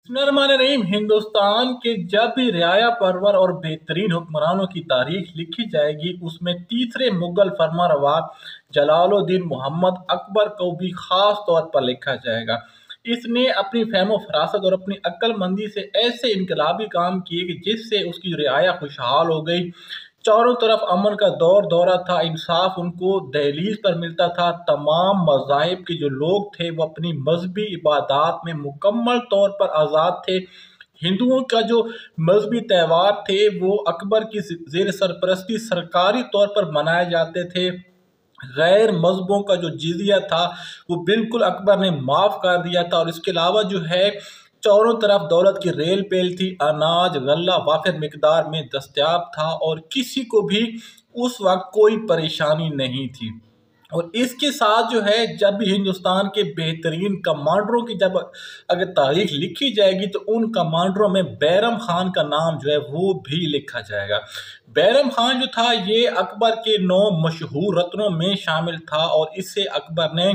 बिस्मिल्लाहिर्रहमानिर्रहीम। हिंदुस्तान के जब भी रियाया परवर और बेहतरीन हुक्मरानों की तारीख लिखी जाएगी, उसमें तीसरे मुगल फरमारवा जलालुद्दीन मोहम्मद अकबर को भी खास तौर पर लिखा जाएगा। इसने अपनी फहमो फरासत और अपनी अक्लमंदी से ऐसे इनकलाबी काम किए कि जिससे उसकी रियाया खुशहाल हो गई। चारों तरफ अमन का दौर दौरा था, इंसाफ उनको दहलीज पर मिलता था। तमाम मज़ाहिब के जो लोग थे वो अपनी मजहबी इबादत में मुकम्मल तौर पर आज़ाद थे। हिंदुओं का जो मजहबी त्यौहार थे वो अकबर की जेर सरपरस्ती सरकारी तौर पर मनाए जाते थे। गैर मजहबों का जो जिजिया था वो बिल्कुल अकबर ने माफ़ कर दिया था। और इसके अलावा जो है चारों तरफ दौलत की रेल पेल थी, अनाज गल्ला वाफिर मिकदार में दस्तयाब था और किसी को भी उस वक्त कोई परेशानी नहीं थी। और इसके साथ जो है जब भी हिंदुस्तान के बेहतरीन कमांडरों की जब अगर तारीख लिखी जाएगी तो उन कमांडरों में बैरम खान का नाम जो है वो भी लिखा जाएगा। बैरम खान जो था ये अकबर के 9 मशहूर रत्नों में शामिल था और इससे अकबर ने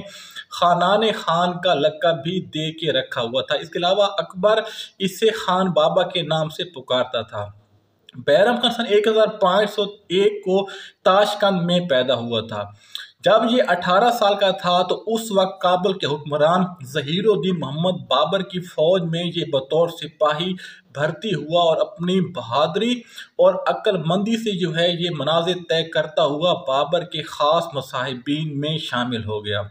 खानाने खान का लक़ब भी दे के रखा हुआ था। इसके अलावा अकबर इससे खान बाबा के नाम से पुकारता था। बैरम खान सन 1501 को ताशकंद में पैदा हुआ था। जब ये 18 साल का था तो उस वक्त काबुल के हुक्मरान ज़हीरुद्दीन मोहम्मद बाबर की फौज में ये बतौर सिपाही भर्ती हुआ और अपनी बहादुरी और अक्लमंदी से जो है ये मनाजिर तय करता हुआ बाबर के खास मसाहिबीन में शामिल हो गया।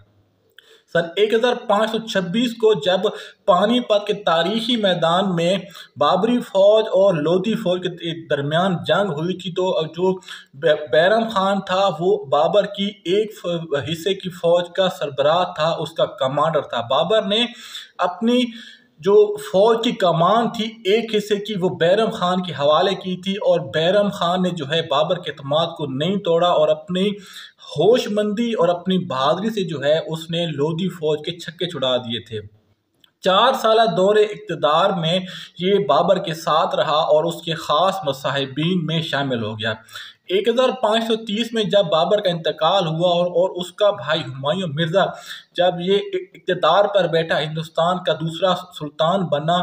सन 1526 को जब पानीपत के तारीखी मैदान में बाबरी फौज और लोधी फौज के दरमियान जंग हुई थी तो जो बैरम खान था वो बाबर की एक हिस्से की फौज का सरबराह था, उसका कमांडर था। बाबर ने अपनी जो फौज की कमान थी एक हिस्से की वो बैरम खान के हवाले की थी और बैरम खान ने जो है बाबर के एतमाद को नहीं तोड़ा और अपनी होशमंदी और अपनी बहादुरी से जो है उसने लोधी फौज के छक्के छुड़ा दिए थे। 4 साल दौरे इक़्तिदार में ये बाबर के साथ रहा और उसके ख़ास मसाहिबीन में शामिल हो गया। 1530 में जब बाबर का इंतकाल हुआ और उसका भाई हुमायूं मिर्ज़ा जब ये इक़्तिदार पर बैठा हिंदुस्तान का दूसरा सुल्तान बना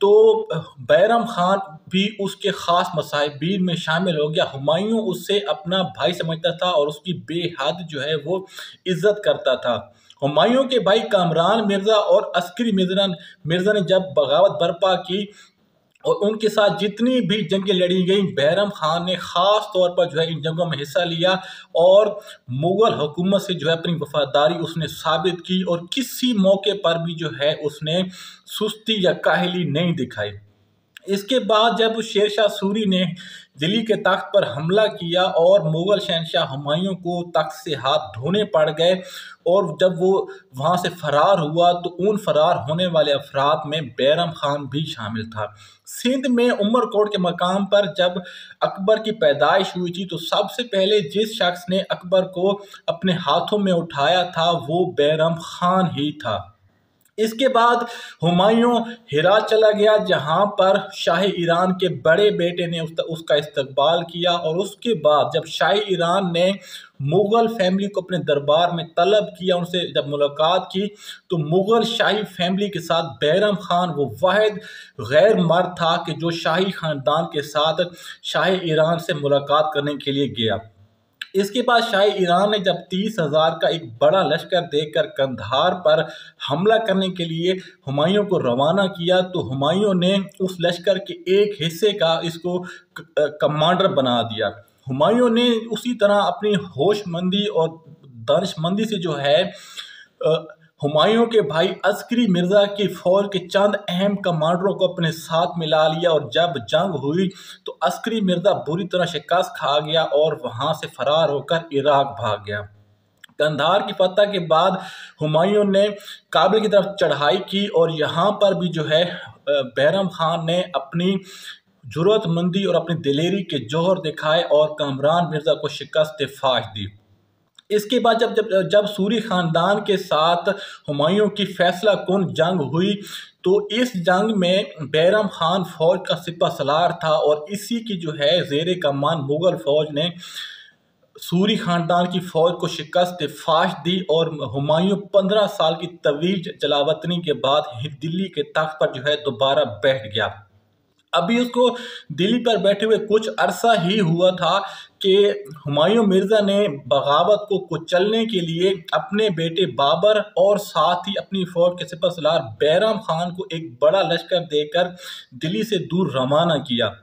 तो बैरम खान भी उसके ख़ास मसाहिबीन में शामिल हो गया। हुमायूं उससे अपना भाई समझता था और उसकी बेहद जो है वो इज्जत करता था। हुमायूं के भाई कामरान मिर्ज़ा और अस्करी मिर्ज़ा ने जब बगावत बर्पा की और उनके साथ जितनी भी जंगें लड़ी गई, बैरम खान ने ख़ास तौर पर जो है इन जंगों में हिस्सा लिया और मुग़ल हुकूमत से जो है अपनी वफादारी उसने साबित की और किसी मौके पर भी जो है उसने सुस्ती या काहली नहीं दिखाई। इसके बाद जब शेरशाह सूरी ने दिल्ली के तख्त पर हमला किया और मुग़ल शहनशाह हुमायूं को तख्त से हाथ धोने पड़ गए और जब वो वहाँ से फरार हुआ तो उन फरार होने वाले अफराद में बैरम खान भी शामिल था। सिंध में उमरकोट के मकाम पर जब अकबर की पैदाइश हुई थी तो सबसे पहले जिस शख्स ने अकबर को अपने हाथों में उठाया था वो बैरम खान ही था। इसके बाद हुमायूं हिरात चला गया जहां पर शाही ईरान के बड़े बेटे ने उसका इस्तकबाल किया और उसके बाद जब शाही ईरान ने मुग़ल फैमिली को अपने दरबार में तलब किया, उनसे जब मुलाकात की तो मुग़ल शाही फैमिली के साथ बैरम खान वो वाहिद गैर मर्द था कि जो शाही ख़ानदान के साथ शाही ईरान से मुलाकात करने के लिए गया। इसके बाद शाही ईरान ने जब 30,000 का एक बड़ा लश्कर देकर कंधार पर हमला करने के लिए हुमायूं को रवाना किया तो हुमायूं ने उस लश्कर के एक हिस्से का इसको कमांडर बना दिया। हुमायूं ने उसी तरह अपनी होशमंदी और दानिशमंदी से जो है हुमायूं के भाई अस्करी मिर्ज़ा की फौज के चंद अहम कमांडरों को अपने साथ मिला लिया और जब जंग हुई तो अस्करी मिर्ज़ा बुरी तरह शिकस्त खा गया और वहां से फरार होकर इराक भाग गया। कंधार की फतह के बाद हुमायूं ने काबुल की तरफ चढ़ाई की और यहाँ पर भी जो है बैरम खान ने अपनी जुर्रतमंदी और अपनी दिलेरी के जौहर दिखाए और कामरान मिर्ज़ा को शिकस्त फाश दी। इसके बाद जब जब जब सूरी खानदान के साथ हुमायूं की फैसला कुन जंग हुई तो इस जंग में बैरम खान फौज का सिपह सलार था और इसी की जो है जेर कमान मुगल फौज ने सूरी खानदान की फौज को शिकस्त फाश दी और हुमायूं 15 साल की तवील जलावतनी के बाद दिल्ली के तख्त पर जो है दोबारा बैठ गया। अभी उसको दिल्ली पर बैठे हुए कुछ अरसा ही हुआ था कि हुमायूं मिर्जा ने बगावत को कुचलने के लिए अपने बेटे बाबर और साथ ही अपनी फौज के सिपहसालार बैराम खान को एक बड़ा लश्कर देकर दिल्ली से दूर रवाना किया।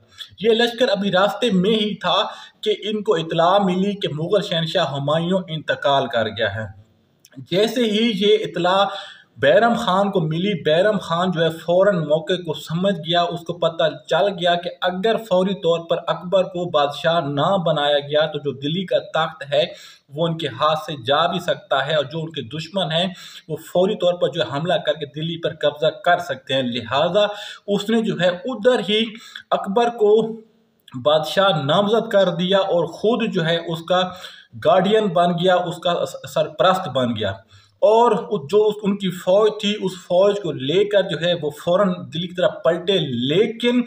ये लश्कर अभी रास्ते में ही था कि इनको इतला मिली कि मुगल शहनशाह हुमायूं इंतकाल कर गया है। जैसे ही ये इतला बैरम खान को मिली, बैरम खान जो है फौरन मौके को समझ गया। उसको पता चल गया कि अगर फौरी तौर पर अकबर को बादशाह ना बनाया गया तो जो दिल्ली का तख्त है वो उनके हाथ से जा भी सकता है और जो उनके दुश्मन हैं वो फौरी तौर पर जो हमला करके दिल्ली पर कब्जा कर सकते हैं। लिहाजा उसने जो है उधर ही अकबर को बादशाह नामजद कर दिया और खुद जो है उसका गार्डियन बन गया, उसका सरप्रस्त बन गया। और जो उनकी फौज थी उस फौज को लेकर जो है वो फौरन दिल्ली की तरफ पलटे। लेकिन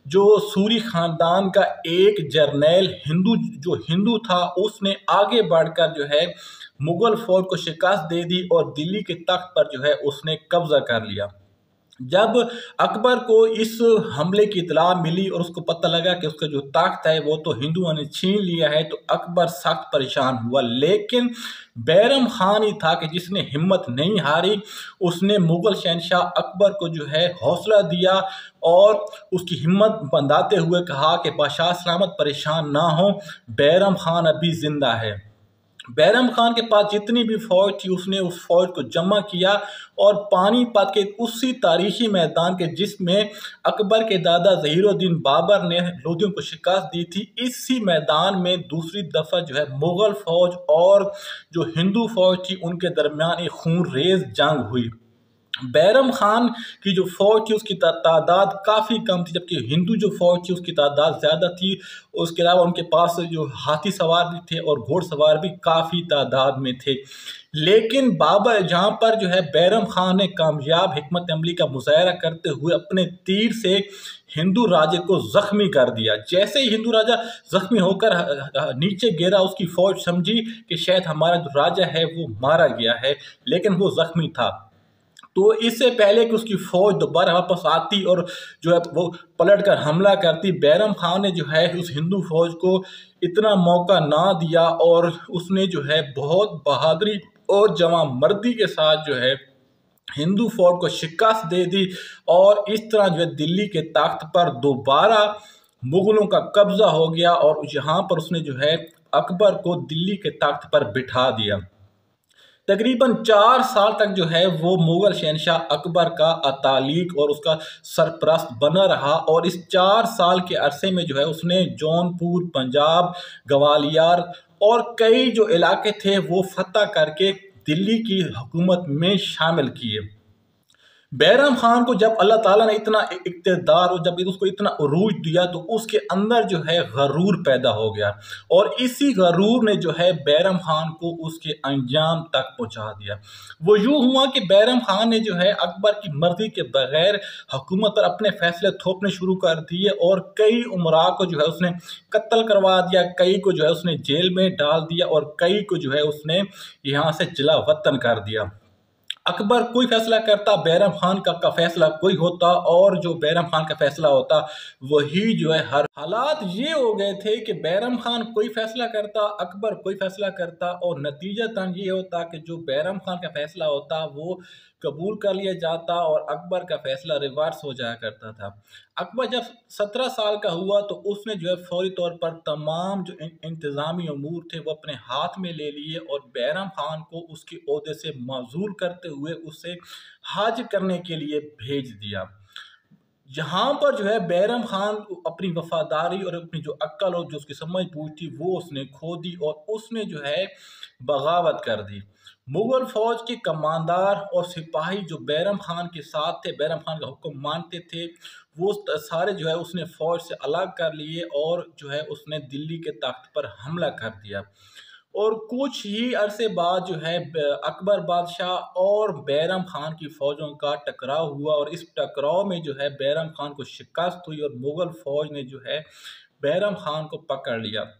जो सूरी खानदान का एक जर्नैल हिंदू था उसने आगे बढ़कर जो है मुगल फौज को शिकस्त दे दी और दिल्ली के तख्त पर जो है उसने कब्जा कर लिया। जब अकबर को इस हमले की इतला मिली और उसको पता लगा कि उसका जो तख्त है वो तो हिंदुओं ने छीन लिया है तो अकबर सख्त परेशान हुआ। लेकिन बैरम खान ही था कि जिसने हिम्मत नहीं हारी। उसने मुगल शहनशाह अकबर को जो है हौसला दिया और उसकी हिम्मत बंधाते हुए कहा कि बादशाह सलामत परेशान ना हो, बैरम खान अभी जिंदा है। बैरम खान के पास जितनी भी फौज थी उसने उस फौज को जमा किया और पानीपत के उसी तारीखी मैदान के जिसमें अकबर के दादा ज़हीरुद्दीन बाबर ने लोदियों को शिकस्त दी थी, इसी मैदान में दूसरी दफा जो है मुगल फौज और जो हिंदू फौज थी उनके दरमियान एक खूनरेज जंग हुई। बैरम खान की जो फौज थी उसकी तादाद काफ़ी कम थी जबकि हिंदू जो फौज थी उसकी तादाद ज़्यादा थी। उसके अलावा उनके पास जो हाथी सवार भी थे और घोड़सवार भी काफ़ी तादाद में थे। लेकिन बाबर जहाँ पर जो है बैरम खान ने कामयाब हिकमत अमली का मुजाहरा करते हुए अपने तीर से हिंदू राजे को जख्मी कर दिया। जैसे ही हिंदू राजा जख्मी होकर नीचे गिरा उसकी फौज समझी कि शायद हमारा जो राजा है वो मारा गया है, लेकिन वो जख्मी था। तो इससे पहले कि उसकी फौज दोबारा वापस आती और जो है वो पलट कर हमला करती, बैरम खान ने जो है उस हिंदू फौज को इतना मौका ना दिया और उसने जो है बहुत बहादुरी और जवां मर्दी के साथ जो है हिंदू फौज को शिकस्त दे दी और इस तरह जो है दिल्ली के तख्त पर दोबारा मुगलों का कब्जा हो गया और यहाँ पर उसने जो है अकबर को दिल्ली के तख्त पर बिठा दिया। तकरीबन 4 साल तक जो है वो मुगल शहनशाह अकबर का अतालिक और उसका सरप्रस्त बना रहा और इस 4 साल के अरसे में जो है उसने जौनपुर, पंजाब, ग्वालियर और कई जो इलाके थे वो फतह करके दिल्ली की हुकूमत में शामिल किए। बैरम खान को जब अल्लाह ताला ने इतना इक़्तिदार और जब उसको इतना उरूज दिया तो उसके अंदर जो है गरूर पैदा हो गया और इसी गरूर ने जो है बैरम खान को उसके अंजाम तक पहुंचा दिया। वो यूं हुआ कि बैरम खान ने जो है अकबर की मर्जी के बगैर हुकूमत पर अपने फैसले थोपने शुरू कर दिए और कई उमरा को जो है उसने कत्ल करवा दिया, कई को जो है उसने जेल में डाल दिया और कई को जो है उसने यहाँ से जिला वतन कर दिया। अकबर कोई फैसला करता, बैरम खान का फैसला कोई होता और जो बैरम खान का फैसला होता वही जो है हर हालात ये हो गए थे कि बैरम खान कोई फैसला करता, अकबर कोई फैसला करता और नतीजतन ये होता कि जो बैरम खान का फैसला होता वो कबूल कर लिया जाता और अकबर का फैसला रिवर्स हो जाया करता था। अकबर जब 17 साल का हुआ तो उसने जो है फौरी तौर पर तमाम जो इंतज़ामी अमूर थे वो अपने हाथ में ले लिए और बैरम खान को उसके ओहदे से माजूल करते हुए उसे हज करने के लिए भेज दिया। यहाँ पर जो है बैरम खान अपनी वफादारी और अपनी जो अक्ल और जो उसकी समझ बूझ थी वो उसने खो दी और उसने जो है बगावत कर दी। मुगल फौज के कमांडर और सिपाही जो बैरम खान के साथ थे, बैरम खान का हुक्म मानते थे, वो सारे जो है उसने फौज से अलग कर लिए और जो है उसने दिल्ली के तख्त पर हमला कर दिया। और कुछ ही अरसे बाद जो है अकबर बादशाह और बैरम खान की फौजों का टकराव हुआ और इस टकराव में जो है बैरम खान को शिकस्त हुई और मुगल फौज ने जो है बैरम खान को पकड़ लिया।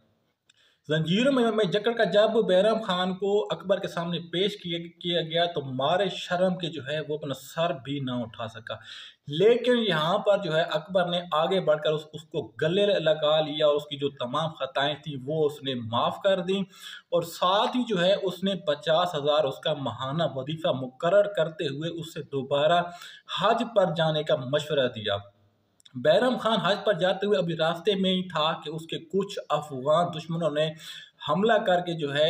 जंजीरों में जकड़ का जब बैरम खान को अकबर के सामने पेश किया गया तो मारे शर्म के जो है वो अपना सर भी ना उठा सका। लेकिन यहाँ पर जो है अकबर ने आगे बढ़कर उसको गले लगा लिया और उसकी जो तमाम खताएं थी वो उसने माफ़ कर दी, और साथ ही जो है उसने 50,000 उसका महाना वजीफा मुकर्रर करते हुए उससे दोबारा हज पर जाने का मशवरा दिया। बैरम खान हज पर जाते हुए अभी रास्ते में ही था कि उसके कुछ अफगान दुश्मनों ने हमला करके जो है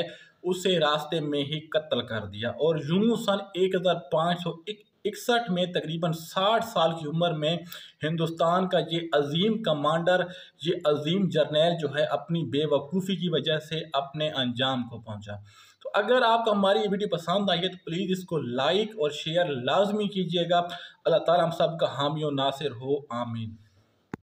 उसे रास्ते में ही कत्ल कर दिया, और यूं सन 1561 में तकरीबन 60 साल की उम्र में हिंदुस्तान का ये अजीम कमांडर, ये अजीम जर्नैल जो है अपनी बेवकूफ़ी की वजह से अपने अंजाम को पहुंचा। तो अगर आपको हमारी ये वीडियो पसंद आई है तो प्लीज़ इसको लाइक और शेयर लाजमी कीजिएगा। अल्लाह ताला हम सब का हामी और नासिर हो, आमीन।